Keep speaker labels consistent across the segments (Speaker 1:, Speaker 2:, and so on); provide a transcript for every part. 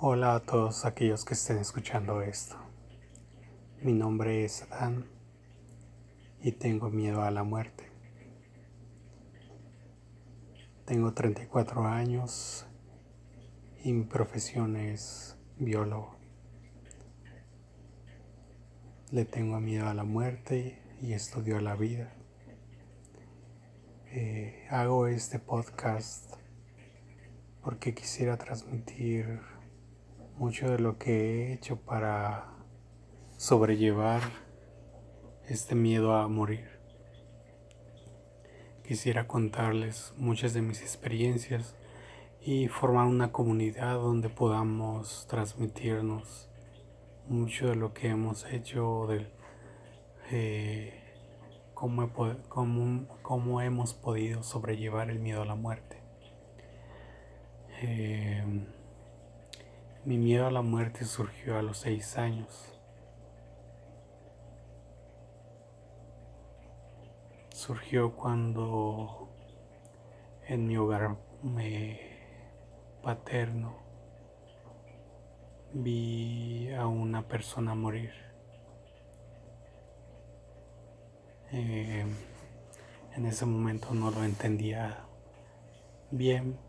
Speaker 1: Hola a todos aquellos que estén escuchando esto. Mi nombre es Adán y tengo miedo a la muerte. Tengo 34 años y mi profesión es biólogo. Le tengo miedo a la muerte y estudio la vida. Hago este podcast porque quisiera transmitir mucho de lo que he hecho para sobrellevar este miedo a morir. Quisiera contarles muchas de mis experiencias y formar una comunidad donde podamos transmitirnos mucho de lo que hemos hecho, de cómo hemos podido sobrellevar el miedo a la muerte. Eh, Mi miedo a la muerte surgió a los 6 años. Surgió cuando en mi hogar paterno vi a una persona morir. En ese momento no lo entendía bien,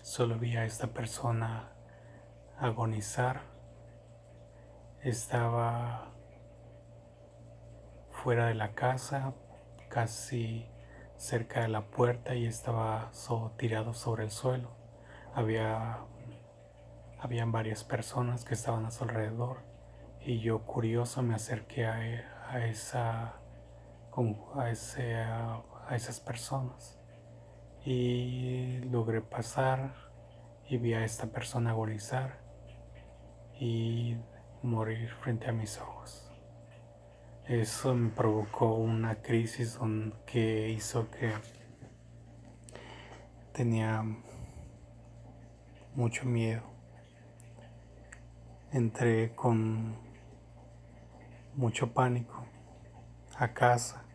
Speaker 1: solo vi a esta persona agonizar. Estaba fuera de la casa, casi cerca de la puerta, y estaba tirado sobre el suelo. Habían varias personas que estaban a su alrededor y yo, curioso, me acerqué a esas personas y logré pasar y vi a esta persona agonizar y morir frente a mis ojos. Eso me provocó una crisis que hizo que tenía mucho miedo. Entré con mucho pánico a casa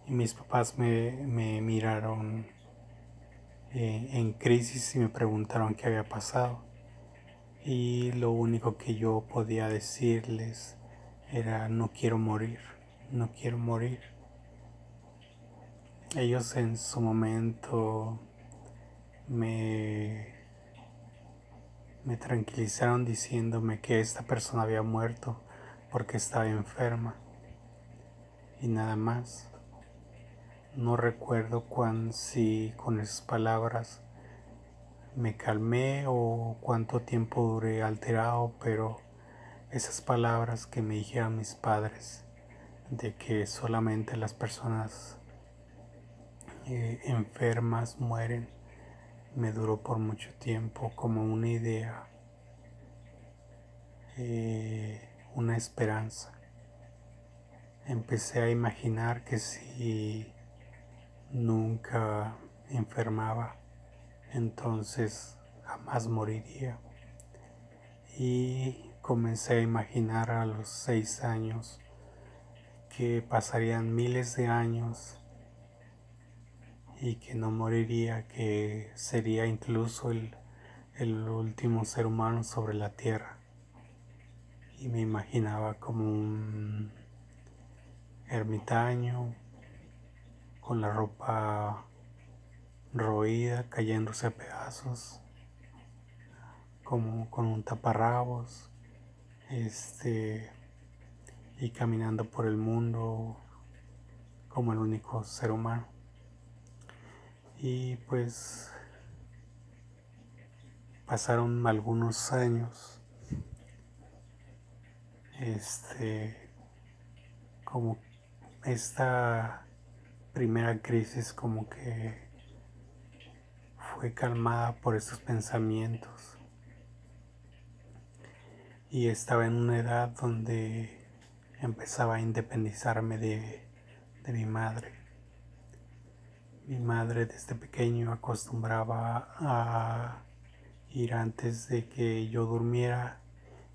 Speaker 1: y mis papás me miraron en crisis y me preguntaron qué había pasado. Y lo único que yo podía decirles era: no quiero morir, no quiero morir. Ellos en su momento me tranquilizaron diciéndome que esta persona había muerto porque estaba enferma y nada más. No recuerdo si con esas palabras me calmé o cuánto tiempo duré alterado, pero esas palabras que me dijeron mis padres de que solamente las personas enfermas mueren, me duró por mucho tiempo como una idea, una esperanza. Empecé a imaginar que si nunca enfermaba, entonces jamás moriría. Y comencé a imaginar a los 6 años que pasarían miles de años y que no moriría, que sería incluso el último ser humano sobre la tierra. Y me imaginaba como un ermitaño con la ropa roída, cayéndose a pedazos, como con un taparrabos, y caminando por el mundo como el único ser humano. Y pues pasaron algunos años, como esta primera crisis como que fue calmada por estos pensamientos, y estaba en una edad donde empezaba a independizarme de mi madre. Mi madre desde pequeño acostumbraba a ir antes de que yo durmiera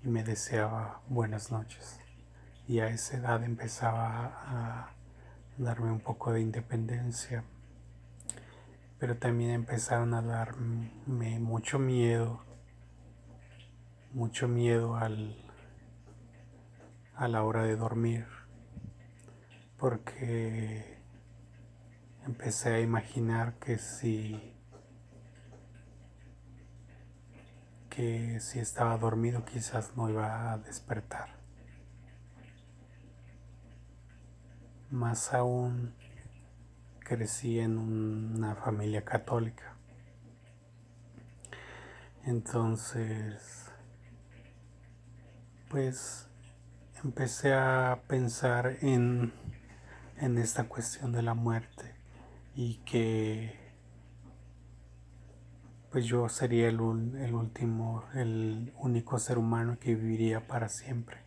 Speaker 1: y me deseaba buenas noches. Y a esa edad empezaba a darme un poco de independencia. Pero también empezaron a darme mucho miedo mucho miedo a la hora de dormir, porque empecé a imaginar que si estaba dormido quizás no iba a despertar. Más aún, crecí en una familia católica. Entonces, pues empecé a pensar en esta cuestión de la muerte y que pues yo sería el único ser humano que viviría para siempre.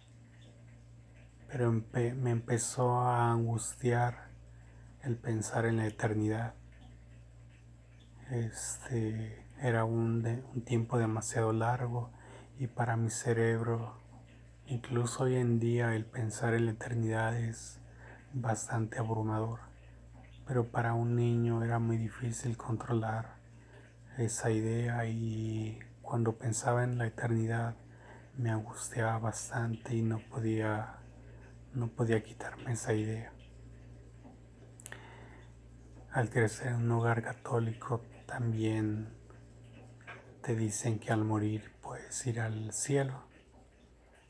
Speaker 1: Pero me empezó a angustiar el pensar en la eternidad. Era un tiempo demasiado largo y para mi cerebro, incluso hoy en día, el pensar en la eternidad es bastante abrumador. Pero para un niño era muy difícil controlar esa idea y cuando pensaba en la eternidad me angustiaba bastante y no podía quitarme esa idea. Al crecer en un hogar católico también te dicen que al morir puedes ir al cielo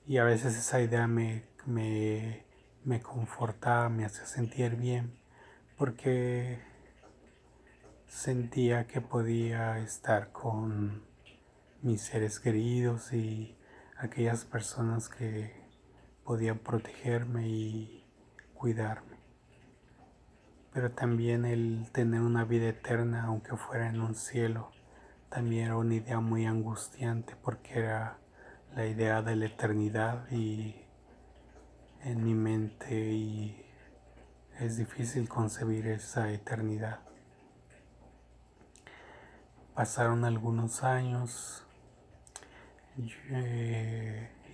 Speaker 1: y a veces esa idea me confortaba, me hacía sentir bien porque sentía que podía estar con mis seres queridos y aquellas personas que podían protegerme y cuidarme. Pero también el tener una vida eterna, aunque fuera en un cielo, también era una idea muy angustiante porque era la idea de la eternidad y en mi mente y es difícil concebir esa eternidad. Pasaron algunos años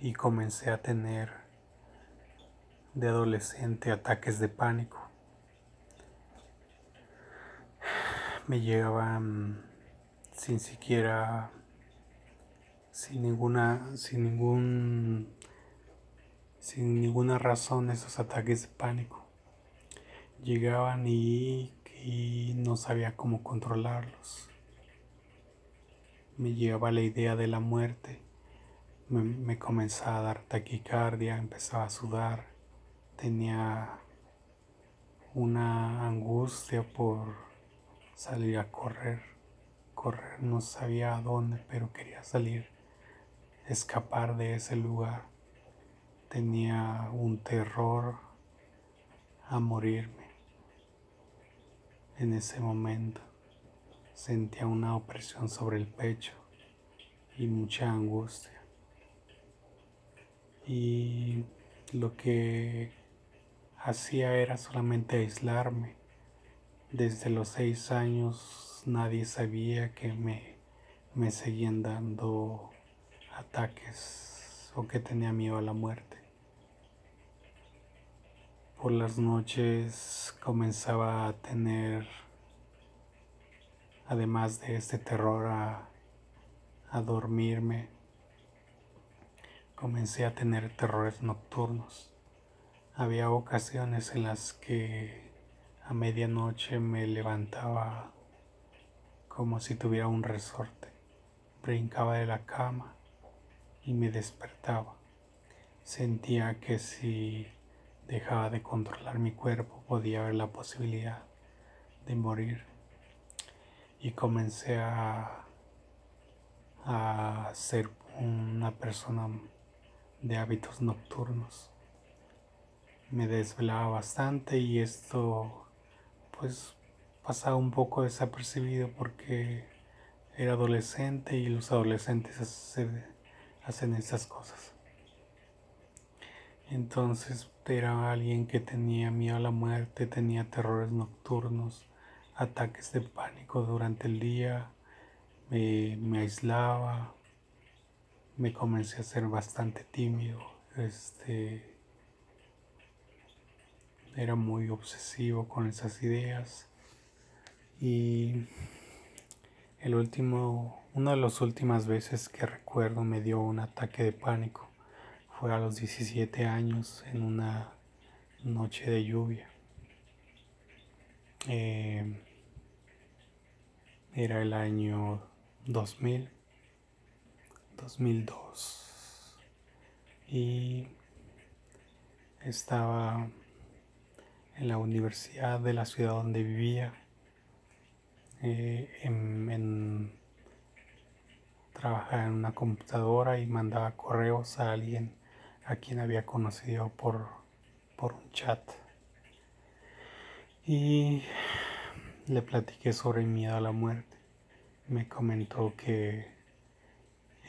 Speaker 1: y comencé a tener de adolescente ataques de pánico. Me llegaban sin siquiera, sin ninguna razón esos ataques de pánico. Llegaban y no sabía cómo controlarlos. Me llegaba la idea de la muerte, me comenzaba a dar taquicardia, empezaba a sudar, tenía una angustia por salir a correr, no sabía a dónde, pero quería salir, escapar de ese lugar. Tenía un terror a morirme. En ese momento sentía una opresión sobre el pecho y mucha angustia. Y lo que hacía era solamente aislarme. Desde los 6 años nadie sabía que me seguían dando ataques o que tenía miedo a la muerte. Por las noches comenzaba a tener, además de este terror a dormirme, comencé a tener terrores nocturnos. Había ocasiones en las que a medianoche me levantaba como si tuviera un resorte, brincaba de la cama y me despertaba. Sentía que si dejaba de controlar mi cuerpo podía haber la posibilidad de morir y comencé a ser una persona de hábitos nocturnos. Me desvelaba bastante y esto pues pasaba un poco desapercibido porque era adolescente y los adolescentes hacen esas cosas. Entonces era alguien que tenía miedo a la muerte, tenía terrores nocturnos, ataques de pánico durante el día, me aislaba, me comencé a ser bastante tímido, era muy obsesivo con esas ideas y el último Una de las últimas veces que recuerdo me dio un ataque de pánico. Fue a los 17 años en una noche de lluvia. Era el año 2002 y estaba en la universidad de la ciudad donde vivía. Trabajaba en una computadora y mandaba correos a alguien a quien había conocido por un chat. Y le platiqué sobre mi miedo a la muerte. Me comentó que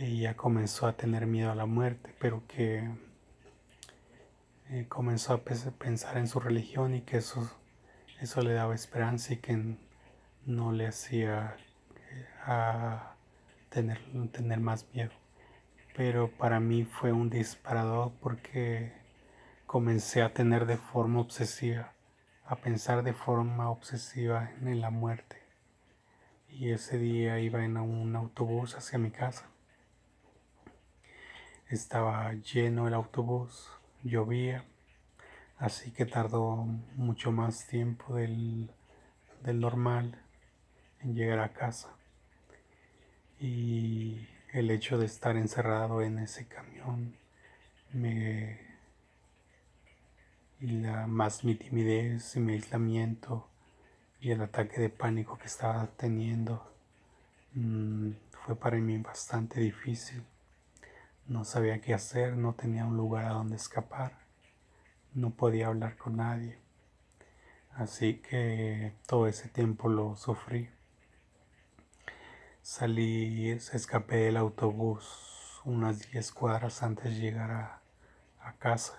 Speaker 1: ella comenzó a tener miedo a la muerte, pero que comenzó a pensar en su religión y que eso le daba esperanza y que no le hacía a tener más miedo. Pero para mí fue un disparador porque comencé a pensar de forma obsesiva en la muerte. Y ese día iba en un autobús hacia mi casa. Estaba lleno el autobús, llovía, así que tardó mucho más tiempo del normal en llegar a casa. Y el hecho de estar encerrado en ese camión más mi timidez y mi aislamiento y el ataque de pánico que estaba teniendo fue para mí bastante difícil. No sabía qué hacer, no tenía un lugar a donde escapar, no podía hablar con nadie. Así que todo ese tiempo lo sufrí. Escapé del autobús unas 10 cuadras antes de llegar a casa.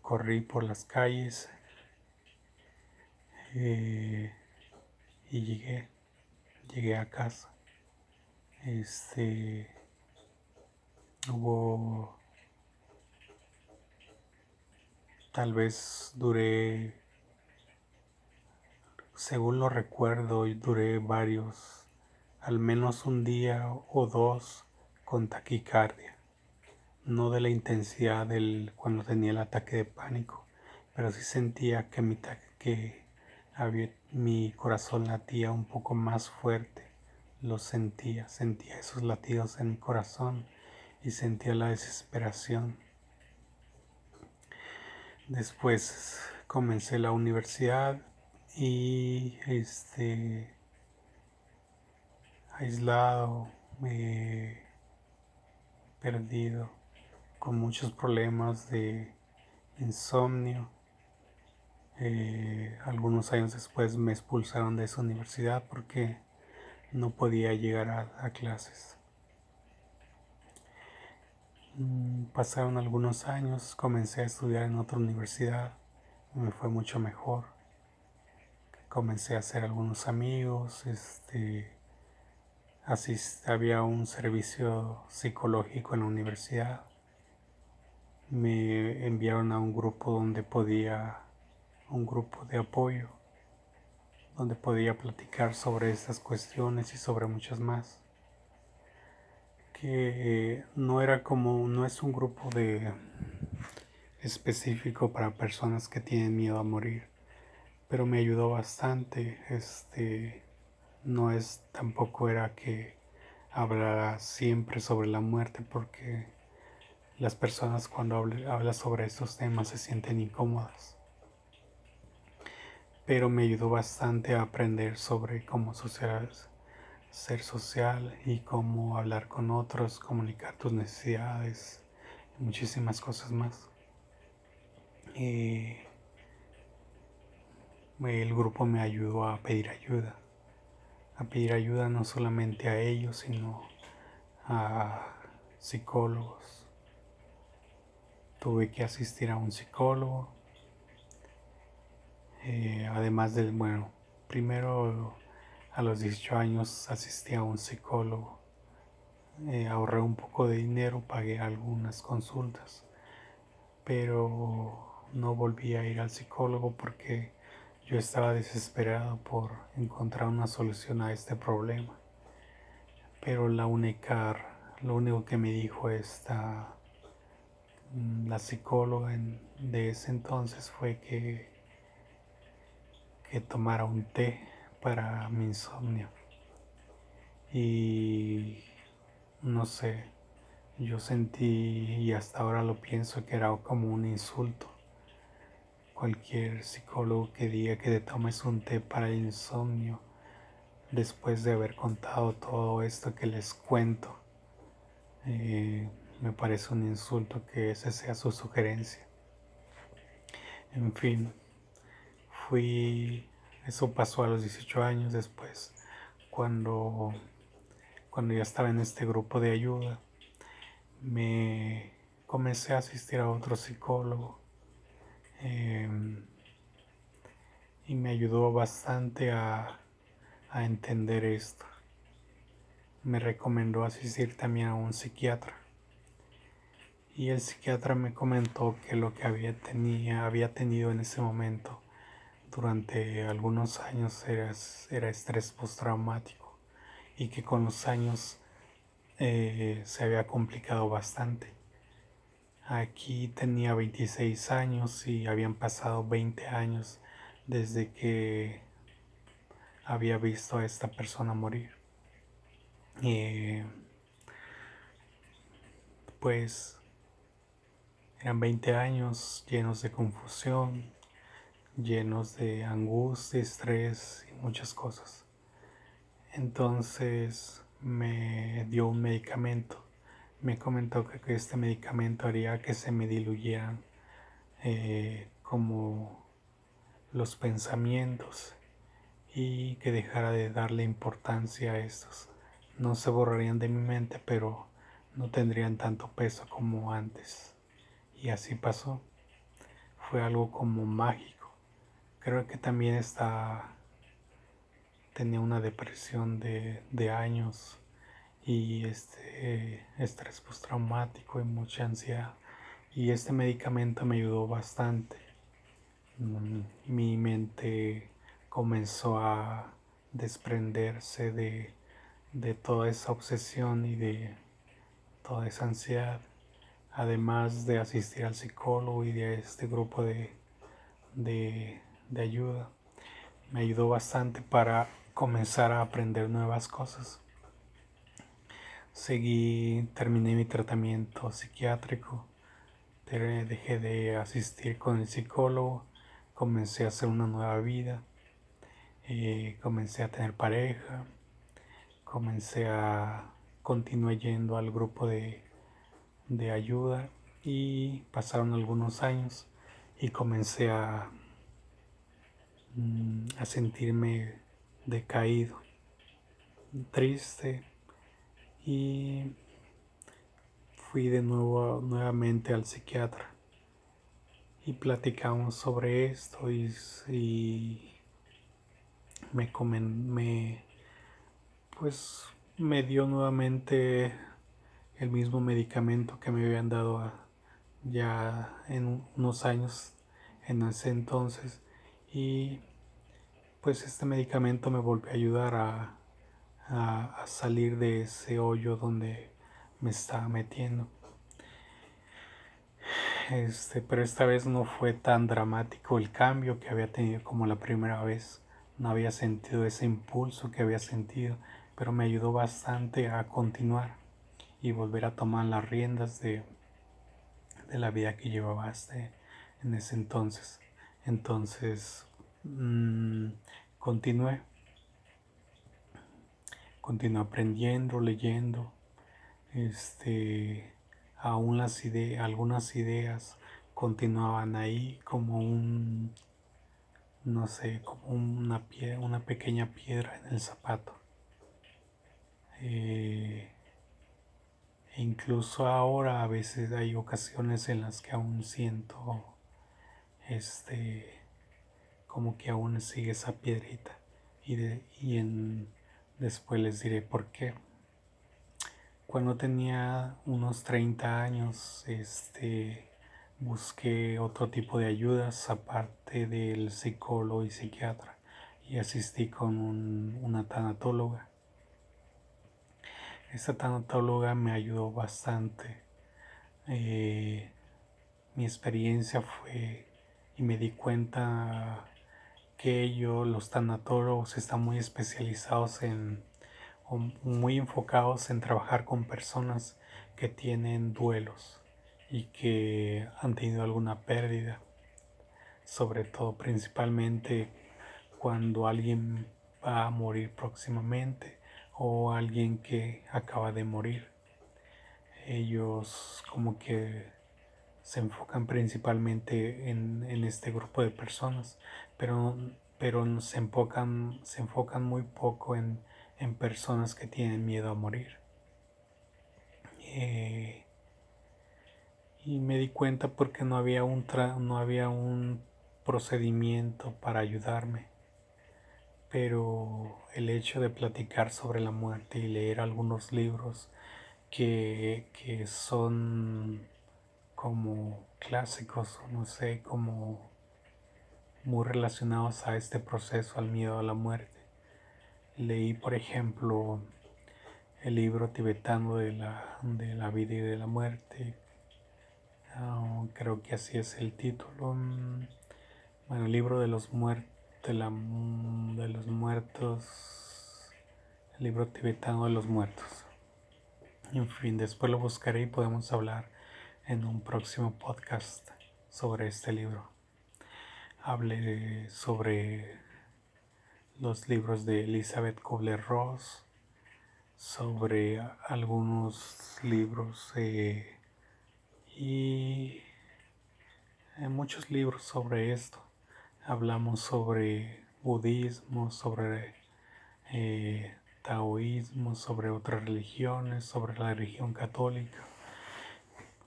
Speaker 1: Corrí por las calles y llegué a casa. Tal vez según lo recuerdo, duré al menos un día o dos con taquicardia. No de la intensidad cuando tenía el ataque de pánico, pero sí sentía que mi corazón latía un poco más fuerte. Lo sentía esos latidos en mi corazón y sentía la desesperación. Después comencé la universidad y aislado, perdido, con muchos problemas de insomnio. Algunos años después me expulsaron de esa universidad porque no podía llegar a clases. Pasaron algunos años, comencé a estudiar en otra universidad, me fue mucho mejor. Comencé a hacer algunos amigos, había un servicio psicológico en la universidad. Me enviaron a un grupo un grupo de apoyo, donde podía platicar sobre estas cuestiones y sobre muchas más. Que no es un grupo específico para personas que tienen miedo a morir, pero me ayudó bastante. Tampoco era que hablara siempre sobre la muerte, porque las personas cuando hablan sobre estos temas se sienten incómodas. Pero me ayudó bastante a aprender sobre cómo ser social y cómo hablar con otros, comunicar tus necesidades y muchísimas cosas más. El grupo me ayudó a pedir ayuda no solamente a ellos, sino a psicólogos. Tuve que asistir a un psicólogo, además primero a los 18 años asistí a un psicólogo. Ahorré un poco de dinero, pagué algunas consultas, pero no volví a ir al psicólogo porque yo estaba desesperado por encontrar una solución a este problema. pero lo único que me dijo la psicóloga de ese entonces fue que tomara un té para mi insomnio. Y no sé, yo sentí, y hasta ahora lo pienso, que era como un insulto. Cualquier psicólogo que diga que te tomes un té para el insomnio, después de haber contado todo esto que les cuento, me parece un insulto que esa sea su sugerencia. En fin, eso pasó a los 18 años después, cuando ya estaba en este grupo de ayuda. Me comencé a asistir a otro psicólogo, y me ayudó bastante a entender esto. Me recomendó asistir también a un psiquiatra, y el psiquiatra me comentó que lo que había tenido en ese momento durante algunos años era estrés postraumático, y que con los años se había complicado bastante. Aquí tenía 26 años y habían pasado 20 años desde que había visto a esta persona morir. Pues eran 20 años llenos de confusión, llenos de angustia, estrés y muchas cosas. Entonces me dio un medicamento. Me comentó que este medicamento haría que se me diluyeran como los pensamientos, y que dejara de darle importancia a estos. No se borrarían de mi mente, pero no tendrían tanto peso como antes. Y así pasó. Fue algo como mágico. Creo que también tenía una depresión de años, y estrés postraumático y mucha ansiedad. Y este medicamento me ayudó bastante. Mi mente comenzó a desprenderse de toda esa obsesión y de toda esa ansiedad, además de asistir al psicólogo y de este grupo de ayuda. Me ayudó bastante para comenzar a aprender nuevas cosas. Terminé mi tratamiento psiquiátrico, dejé de asistir con el psicólogo, comencé a hacer una nueva vida, comencé a tener pareja, continué yendo al grupo de ayuda, y pasaron algunos años y comencé a sentirme decaído, triste, y fui nuevamente al psiquiatra y platicamos sobre esto, y pues me dio nuevamente el mismo medicamento que me habían dado ya en unos años en ese entonces, y pues este medicamento me volvió a ayudar a salir de ese hoyo donde me estaba metiendo. Pero esta vez no fue tan dramático el cambio que había tenido como la primera vez. No había sentido ese impulso que había sentido, pero me ayudó bastante a continuar y volver a tomar las riendas de la vida que llevaba en ese entonces. Entonces continué aprendiendo, leyendo, aún algunas ideas continuaban ahí como no sé, como una pequeña piedra en el zapato. E incluso ahora a veces hay ocasiones en las que aún siento como que aún sigue esa piedrita, después les diré por qué. Cuando tenía unos 30 años, busqué otro tipo de ayudas aparte del psicólogo y psiquiatra, y asistí con una tanatóloga. Esta tanatóloga me ayudó bastante. Mi experiencia fue y me di cuenta que los tanatólogos, están muy especializados o muy enfocados en trabajar con personas que tienen duelos y que han tenido alguna pérdida, sobre todo principalmente cuando alguien va a morir próximamente o alguien que acaba de morir. Ellos como que se enfocan principalmente en este grupo de personas, pero se enfocan muy poco en personas que tienen miedo a morir. Y me di cuenta porque no había un procedimiento para ayudarme, pero el hecho de platicar sobre la muerte y leer algunos libros que son como clásicos, no sé, como muy relacionados a este proceso, al miedo a la muerte. Leí, por ejemplo, el libro tibetano de la vida y de la muerte. Creo que así es el título. Bueno, el libro de los muertos, de los muertos, el libro tibetano de los muertos. En fin, después lo buscaré y podemos hablar en un próximo podcast sobre este libro. Hablé sobre los libros de Elizabeth Kubler-Ross, sobre algunos libros y muchos libros sobre esto. Hablamos sobre budismo, sobre taoísmo, sobre otras religiones, sobre la religión católica.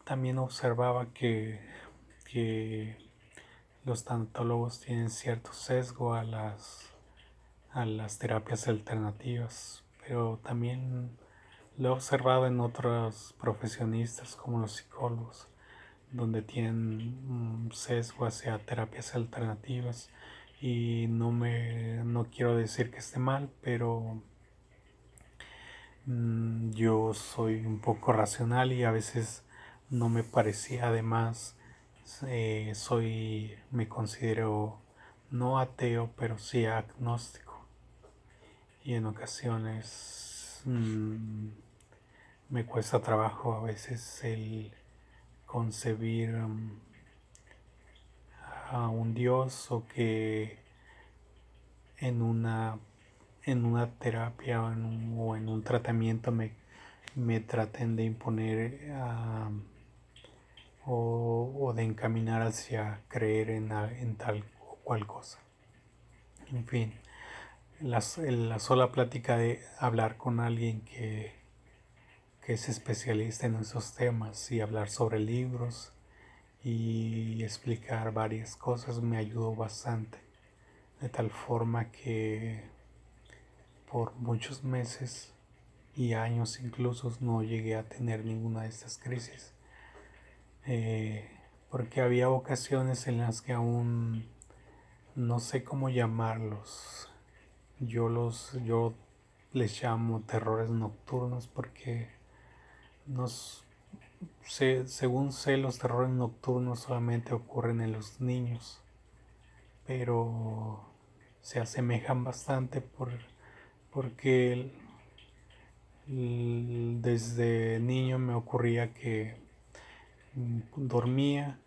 Speaker 1: También observaba que los tanatólogos tienen cierto sesgo a las terapias alternativas, pero también lo he observado en otros profesionistas como los psicólogos, donde tienen un sesgo hacia terapias alternativas, y no quiero decir que esté mal, pero yo soy un poco racional y a veces no me parecía. Además, me considero no ateo, pero sí agnóstico, y en ocasiones me cuesta trabajo a veces el concebir a un Dios, o que en una terapia o en un tratamiento me traten de imponer o de encaminar hacia creer en tal o cual cosa. En fin, la sola plática de hablar con alguien que es especialista en esos temas y hablar sobre libros y explicar varias cosas me ayudó bastante, de tal forma que por muchos meses y años incluso no llegué a tener ninguna de estas crisis, porque había ocasiones en las que aún no sé cómo llamarlos. Yo les llamo terrores nocturnos porque según sé, los terrores nocturnos solamente ocurren en los niños, pero se asemejan bastante porque desde niño me ocurría que dormía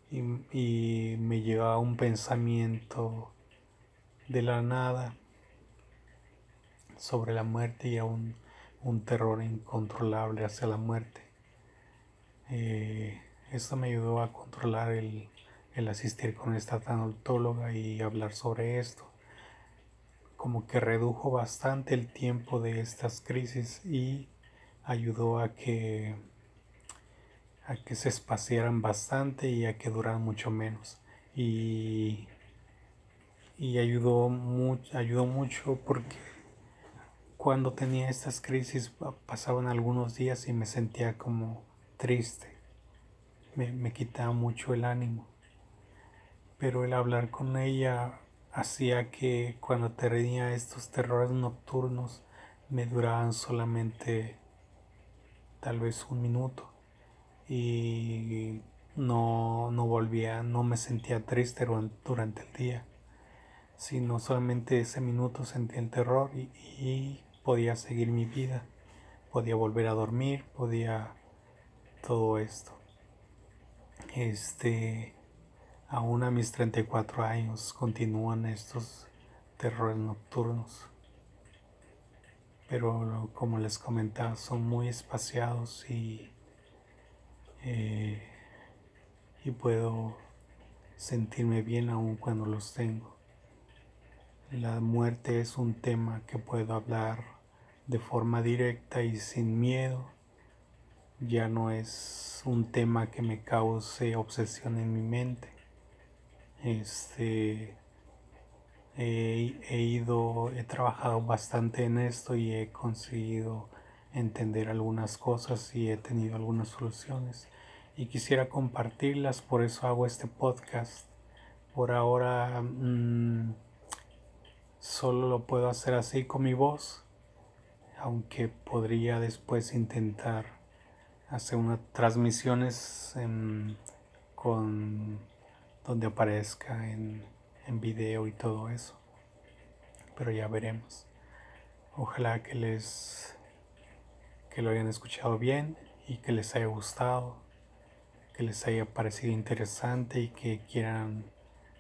Speaker 1: y me llegaba un pensamiento de la nada sobre la muerte y a un terror incontrolable hacia la muerte. Esto me ayudó a controlar el asistir con esta tanatóloga y hablar sobre esto. Como que redujo bastante el tiempo de estas crisis y ayudó a que se espaciaran bastante y a que duraran mucho menos. Y ayudó mucho porque cuando tenía estas crisis pasaban algunos días y me sentía como triste. Me quitaba mucho el ánimo. Pero el hablar con ella hacía que cuando tenía estos terrores nocturnos me duraban solamente tal vez un minuto, y no me sentía triste durante el día, sino solamente ese minuto sentía el terror y podía seguir mi vida, podía volver a dormir, podía todo esto. Aún a mis 34 años continúan estos terrores nocturnos, pero como les comentaba, son muy espaciados eh, y puedo sentirme bien aún cuando los tengo. La muerte es un tema que puedo hablar de forma directa y sin miedo. Ya no es un tema que me cause obsesión en mi mente. He trabajado bastante en esto y he conseguido entender algunas cosas y he tenido algunas soluciones y quisiera compartirlas, por eso hago este podcast. Por ahora solo lo puedo hacer así con mi voz, aunque podría después intentar hacer unas transmisiones con donde aparezca en video y todo eso, pero ya veremos. Ojalá que lo hayan escuchado bien y que les haya gustado, que les haya parecido interesante y que quieran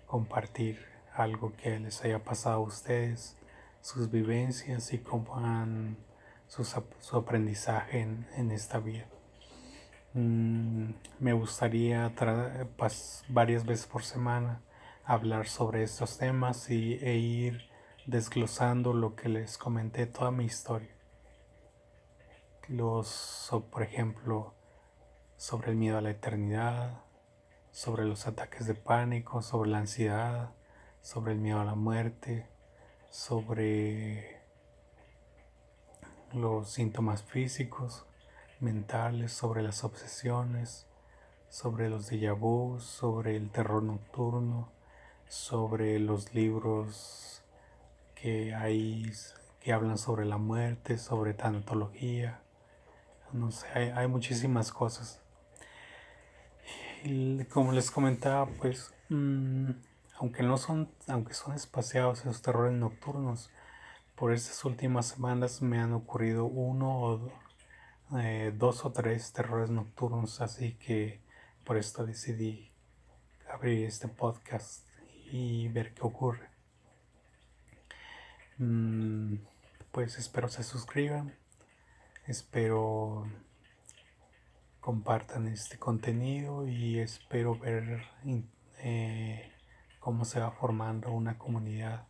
Speaker 1: compartir algo que les haya pasado a ustedes, sus vivencias y cómo han su aprendizaje en esta vida. Me gustaría varias veces por semana hablar sobre estos temas e ir desglosando lo que les comenté, toda mi historia. Por ejemplo, sobre el miedo a la eternidad, sobre los ataques de pánico, sobre la ansiedad, sobre el miedo a la muerte, sobre los síntomas físicos, mentales, sobre las obsesiones, sobre los déjà vus, sobre el terror nocturno, sobre los libros que hay que hablan sobre la muerte, sobre tanatología. No sé, hay muchísimas cosas. Y como les comentaba, pues, aunque son espaciados esos terrores nocturnos, por estas últimas semanas me han ocurrido dos o tres terrores nocturnos, así que por esto decidí abrir este podcast y ver qué ocurre. Pues espero se suscriban, espero compartan este contenido y espero ver cómo se va formando una comunidad,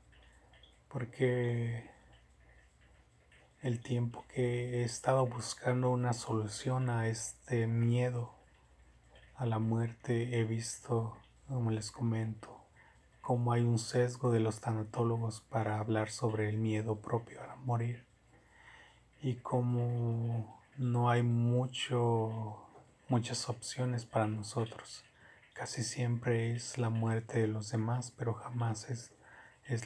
Speaker 1: porque el tiempo que he estado buscando una solución a este miedo a la muerte, he visto, como les comento, cómo hay un sesgo de los tanatólogos para hablar sobre el miedo propio a morir y cómo no hay muchas opciones para nosotros. Casi siempre es la muerte de los demás, pero jamás es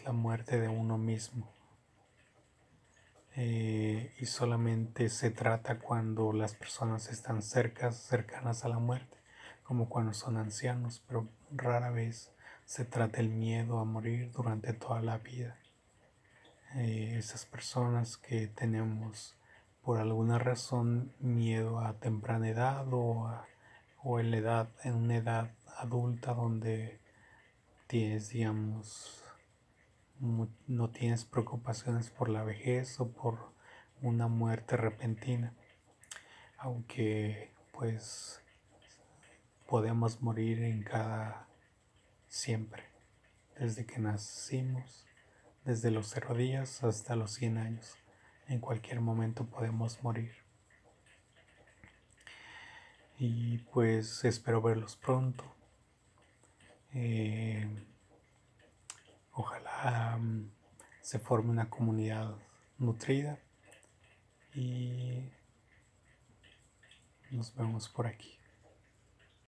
Speaker 1: la muerte de uno mismo. Y solamente se trata cuando las personas están cercanas a la muerte, como cuando son ancianos, pero rara vez se trata el miedo a morir durante toda la vida. Esas personas que tenemos por alguna razón miedo a temprana edad o en una edad adulta donde tienes, digamos, no tienes preocupaciones por la vejez o por una muerte repentina, aunque pues podemos morir siempre, desde que nacimos, desde los 0 días hasta los 100 años. En cualquier momento podemos morir. Y pues espero verlos pronto. Ojalá se forme una comunidad nutrida y nos vemos por aquí.